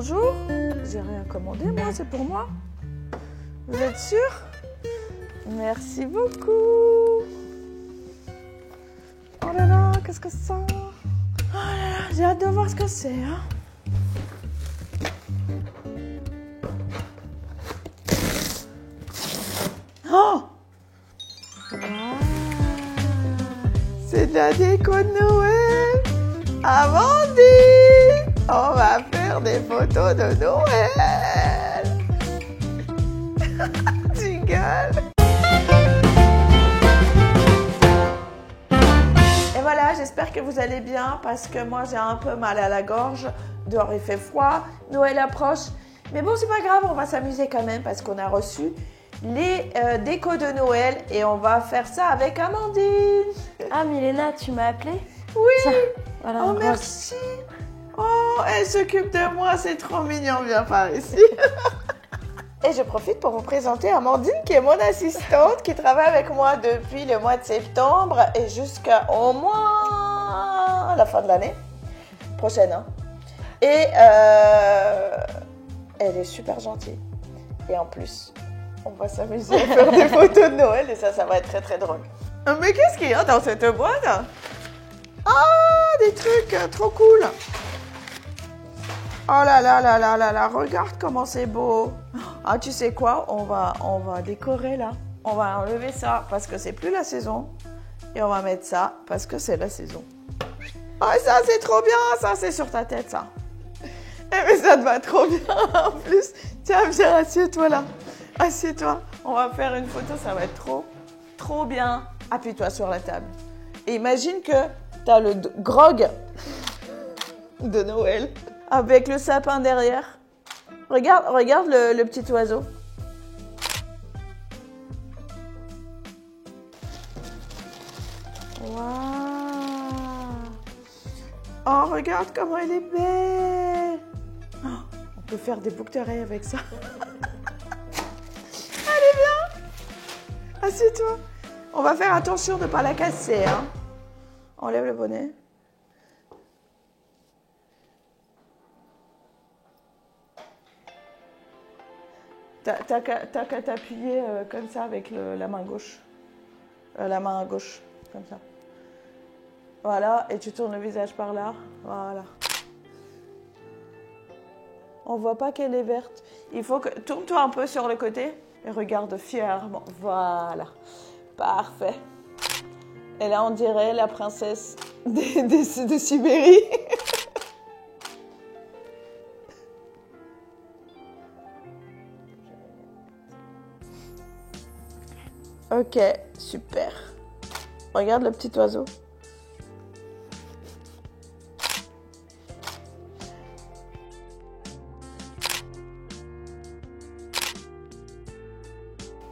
bonjour. J'ai rien commandé, moi, c'est pour moi. Vous êtes sûr? Merci beaucoup. Oh là là, qu'est-ce que c'est? Oh là là, j'ai hâte de voir ce que c'est. Hein. Oh! Wow. C'est de la déco de Noël. Amandine, on va faire des photos de Noël. Tu gueules. Et voilà, j'espère que vous allez bien parce que moi j'ai un peu mal à la gorge. Dehors il fait froid, Noël approche. Mais bon, c'est pas grave, on va s'amuser quand même parce qu'on a reçu les décos de Noël et on va faire ça avec Amandine. Ah, Milena, tu m'as appelée? Oui. Ça, voilà, oh, merci. Oh, elle s'occupe de moi, c'est trop mignon. Viens par ici. Et je profite pour vous présenter Amandine, qui est mon assistante, qui travaille avec moi depuis le mois de septembre et jusqu'au moins la fin de l'année prochaine. Hein. Et elle est super gentille. Et en plus, on va s'amuser à faire des photos de Noël et ça va être très très drôle. Mais qu'est-ce qu'il y a dans cette boîte? Ah, des trucs trop cool. Oh là là là là là là, regarde comment c'est beau. Ah, tu sais quoi? On va décorer là. On va enlever ça parce que c'est plus la saison. Et on va mettre ça parce que c'est la saison. Ah, ça c'est trop bien. Ça c'est sur ta tête ça. Eh, mais ça te va trop bien en plus. Tiens, viens, assieds-toi là. Assieds-toi. On va faire une photo, ça va être trop bien. Appuie-toi sur la table. Et imagine que tu as le grog de Noël avec le sapin derrière. Regarde le petit oiseau. Waouh! Oh, regarde comment elle est belle! Oh, on peut faire des boucles d'oreilles avec ça. Allez, viens! Assieds-toi. On va faire attention de ne pas la casser. Hein. Enlève le bonnet. T'as qu'à t'appuyer comme ça avec la main gauche. La main à gauche, comme ça. Voilà, et tu tournes le visage par là. Voilà. On voit pas qu'elle est verte. Il faut que... Tourne-toi un peu sur le côté et regarde fièrement. Voilà. Parfait. Et là, on dirait la princesse de Sibérie. Ok, super. Regarde le petit oiseau.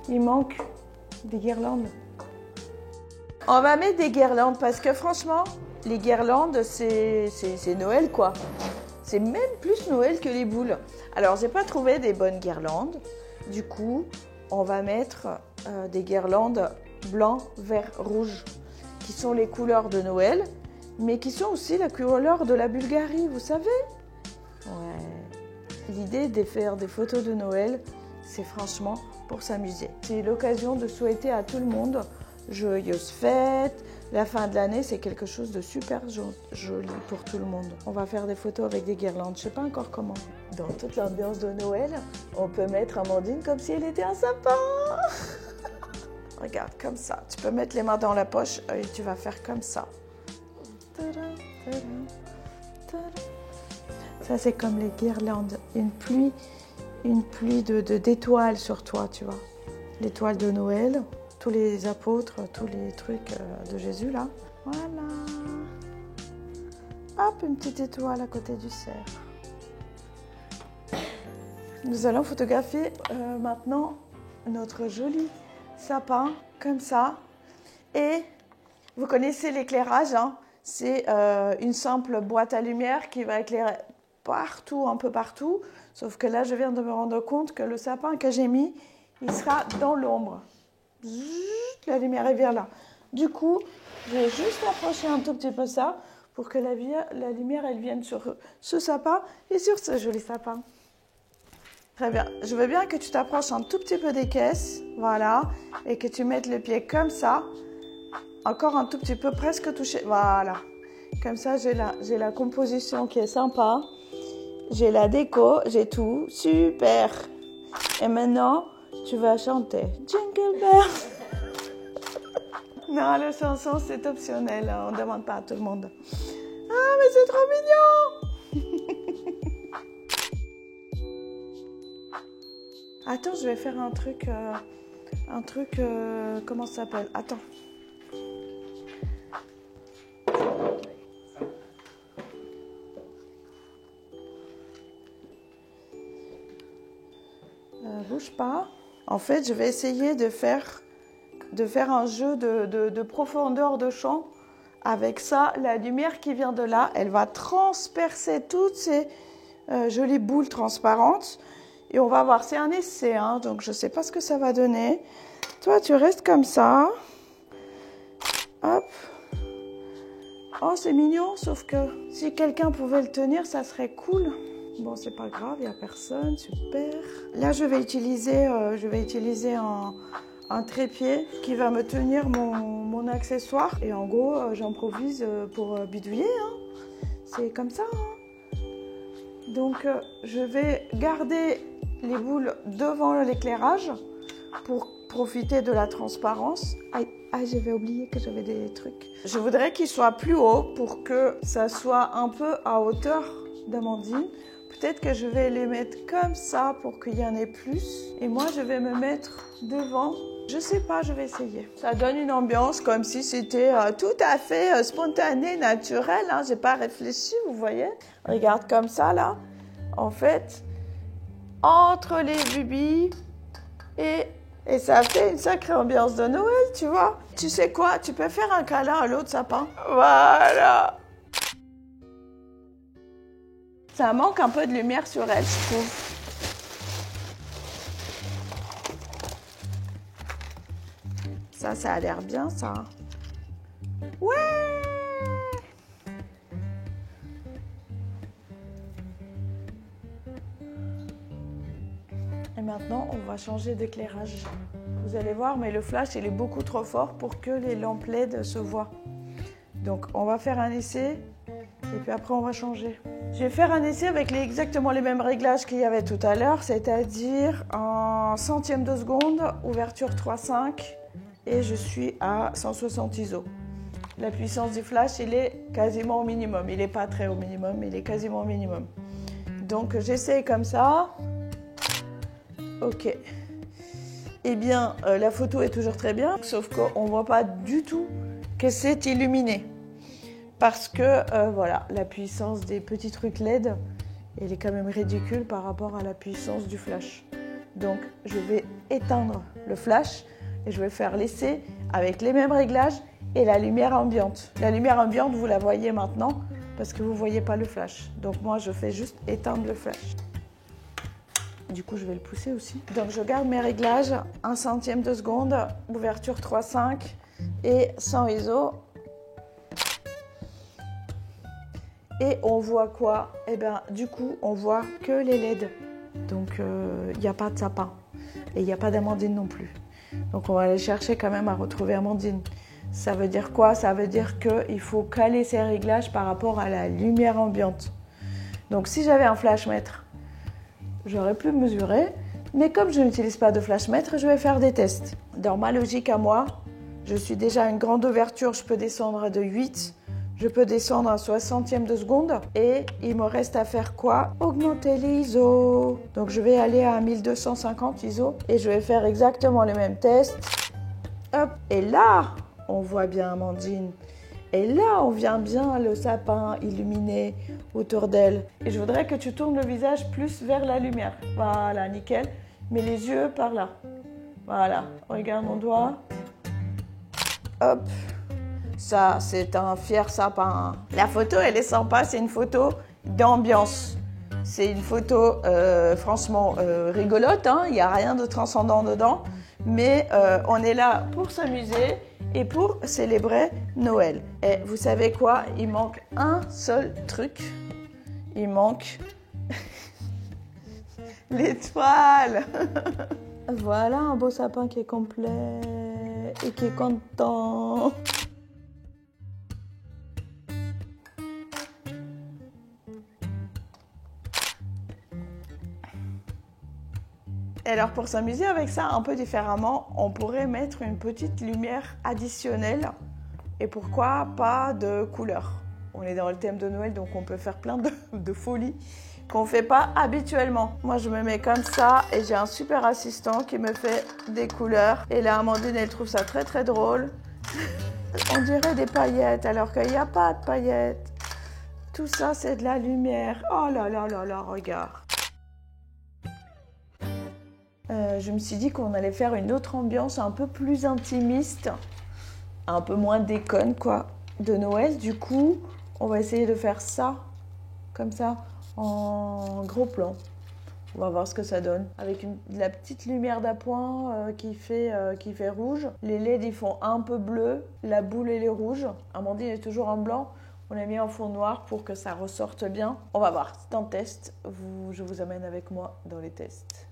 Il manque des guirlandes. On va mettre des guirlandes parce que franchement, les guirlandes, c'est Noël quoi. C'est même plus Noël que les boules. Alors, j'ai pas trouvé des bonnes guirlandes. Du coup, on va mettre des guirlandes blanc, vert, rouge, qui sont les couleurs de Noël, mais qui sont aussi la couleur de la Bulgarie, vous savez? Ouais. L'idée de faire des photos de Noël, c'est franchement pour s'amuser. C'est l'occasion de souhaiter à tout le monde joyeuses fêtes. La fin de l'année, c'est quelque chose de super joli pour tout le monde. On va faire des photos avec des guirlandes, je ne sais pas encore comment. Dans toute l'ambiance de Noël, on peut mettre Amandine comme si elle était un sapin. Regarde, comme ça. Tu peux mettre les mains dans la poche et tu vas faire comme ça. Ça, c'est comme les guirlandes. Une pluie d'étoiles sur toi, tu vois. L'étoile de Noël, tous les apôtres, tous les trucs de Jésus, là. Voilà. Hop, une petite étoile à côté du cerf. Nous allons photographier maintenant notre joli sapin, comme ça. Et vous connaissez l'éclairage, hein? C'est une simple boîte à lumière qui va éclairer partout, un peu partout. Sauf que là, je viens de me rendre compte que le sapin que j'ai mis, il sera dans l'ombre. La lumière est vers là. Du coup, je vais juste approcher un tout petit peu ça pour que la lumière elle vienne sur ce sapin et sur ce joli sapin. Très bien. Je veux bien que tu t'approches un tout petit peu des caisses, voilà, et que tu mettes le pied comme ça, encore un tout petit peu, presque touché, voilà. Comme ça, j'ai la composition qui est sympa, j'ai la déco, j'ai tout, super. Et maintenant, tu vas chanter Jingle Bell. Non, la chanson, c'est optionnel, on ne demande pas à tout le monde. Ah, mais c'est trop mignon. Attends, je vais faire un truc, comment ça s'appelle? Attends. Bouge pas. En fait, je vais essayer de faire un jeu de profondeur de champ. Avec ça, la lumière qui vient de là, elle va transpercer toutes ces jolies boules transparentes. Et on va voir, c'est un essai, hein, donc je ne sais pas ce que ça va donner. Toi, tu restes comme ça. Hop. Oh, c'est mignon, sauf que si quelqu'un pouvait le tenir, ça serait cool. Bon, c'est pas grave, il n'y a personne, super. Là, je vais utiliser un trépied qui va me tenir mon accessoire. Et en gros, j'improvise pour bidouiller. Hein. C'est comme ça. Hein. Donc, je vais garder les boules devant l'éclairage pour profiter de la transparence. Ah, j'avais oublié que j'avais des trucs. Je voudrais qu'il soit plus haut pour que ça soit un peu à hauteur d'Amandine. Peut-être que je vais les mettre comme ça pour qu'il y en ait plus. Et moi, je vais me mettre devant. Je sais pas, je vais essayer. Ça donne une ambiance comme si c'était tout à fait spontané, naturel. Hein. J'ai pas réfléchi, vous voyez. Regarde comme ça, là. En fait, entre les bubis et ça fait une sacrée ambiance de Noël, tu vois. Tu sais quoi? Tu peux faire un câlin à l'autre sapin. Voilà. Ça manque un peu de lumière sur elle, je trouve. Ça a l'air bien, ça. Ouais! Et maintenant, on va changer d'éclairage. Vous allez voir, mais le flash, il est beaucoup trop fort pour que les lampes LED se voient. Donc, on va faire un essai et puis après, on va changer. Je vais faire un essai avec exactement les mêmes réglages qu'il y avait tout à l'heure, c'est-à-dire en centième de seconde, ouverture 3.5 et je suis à 160 ISO. La puissance du flash, il est quasiment au minimum. Il n'est pas très au minimum, mais il est quasiment au minimum. Donc, j'essaie comme ça. Ok. Eh bien, la photo est toujours très bien, sauf qu'on ne voit pas du tout que c'est illuminé. Parce que, voilà, la puissance des petits trucs LED, elle est quand même ridicule par rapport à la puissance du flash. Donc, je vais éteindre le flash et je vais faire l'essai avec les mêmes réglages et la lumière ambiante. La lumière ambiante, vous la voyez maintenant parce que vous ne voyez pas le flash. Donc, moi, je fais juste éteindre le flash. Du coup, je vais le pousser aussi. Donc, je garde mes réglages, 1 centième de seconde, ouverture 3.5 et 100 ISO. Et on voit quoi? Eh bien, du coup, on voit que les LED. Donc, il n'y a pas de sapin. Et il n'y a pas d'Amandine non plus. Donc, on va aller chercher quand même à retrouver Amandine. Ça veut dire quoi? Ça veut dire qu'il faut caler ces réglages par rapport à la lumière ambiante. Donc, si j'avais un flashmètre, j'aurais pu mesurer, mais comme je n'utilise pas de flashmètre, je vais faire des tests. Dans ma logique à moi, je suis déjà à une grande ouverture, je peux descendre de 8, je peux descendre à 60e de seconde, et il me reste à faire quoi? Augmenter les ISO. Donc je vais aller à 1250 ISO, et je vais faire exactement les mêmes tests. Hop, et là, on voit bien Amandine. Et là, on vient bien le sapin illuminé autour d'elle. Et je voudrais que tu tournes le visage plus vers la lumière. Voilà, nickel. Mais les yeux par là. Voilà, regarde mon doigt. Hop. Ça, c'est un fier sapin. La photo, elle est sympa. C'est une photo d'ambiance. C'est une photo, franchement, rigolote. Hein. Il n'y a rien de transcendant dedans. Mais on est là pour s'amuser. et pour célébrer Noël. Et vous savez quoi? Il manque un seul truc. Il manque l'étoile. Voilà un beau sapin qui est complet et qui est content. Et alors pour s'amuser avec ça un peu différemment, on pourrait mettre une petite lumière additionnelle. Et pourquoi pas de couleurs? On est dans le thème de Noël, donc on peut faire plein de folies qu'on ne fait pas habituellement. Moi, je me mets comme ça et j'ai un super assistant qui me fait des couleurs. Et là, Amandine, elle trouve ça très très drôle. On dirait des paillettes alors qu'il n'y a pas de paillettes. Tout ça, c'est de la lumière. Oh là là là là, regarde. Je me suis dit qu'on allait faire une autre ambiance un peu plus intimiste, un peu moins déconne quoi, de Noël. Du coup, on va essayer de faire ça, comme ça, en gros plan. On va voir ce que ça donne. Avec de la petite lumière d'appoint qui fait rouge. Les LED, ils font un peu bleu. La boule, elle est rouge. Amandine est toujours en blanc. On l'a mis en fond noir pour que ça ressorte bien. On va voir, c'est un test. Je vous amène avec moi dans les tests.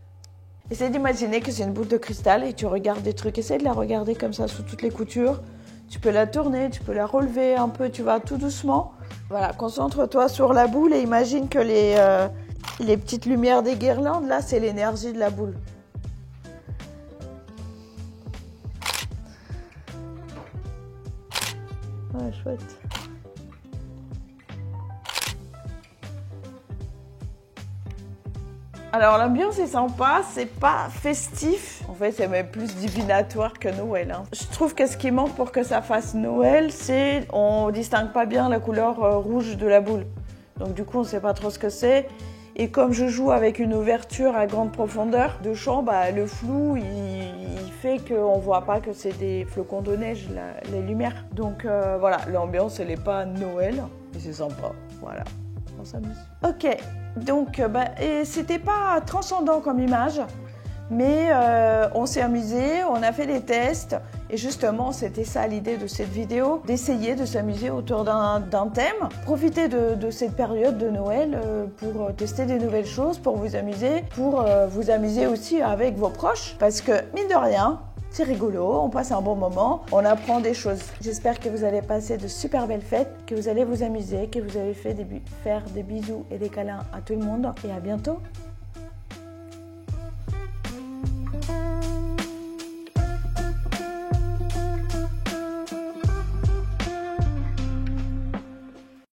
Essaye d'imaginer que c'est une boule de cristal et tu regardes des trucs. Essaye de la regarder comme ça sous toutes les coutures. Tu peux la tourner, tu peux la relever un peu, tu vas tout doucement. Voilà, concentre-toi sur la boule et imagine que les petites lumières des guirlandes, là, c'est l'énergie de la boule. Ouais, chouette. Alors l'ambiance est sympa, c'est pas festif. En fait, c'est même plus divinatoire que Noël. Hein. Je trouve que ce qui manque pour que ça fasse Noël, c'est on distingue pas bien la couleur rouge de la boule. Donc du coup, on sait pas trop ce que c'est. Et comme je joue avec une ouverture à grande profondeur de champ, bah, le flou, il fait qu'on voit pas que c'est des flocons de neige, les lumières. Donc voilà, l'ambiance, elle est pas Noël, mais c'est sympa. Voilà, on s'amuse. Ok. Donc, et c'était pas transcendant comme image, mais on s'est amusé, on a fait des tests, et justement, c'était ça l'idée de cette vidéo, d'essayer de s'amuser autour d'un thème, profiter de cette période de Noël pour tester des nouvelles choses, pour vous amuser aussi avec vos proches, parce que mine de rien, c'est rigolo, on passe un bon moment, on apprend des choses. J'espère que vous allez passer de super belles fêtes, que vous allez vous amuser, que vous allez faire des bisous et des câlins à tout le monde. Et à bientôt!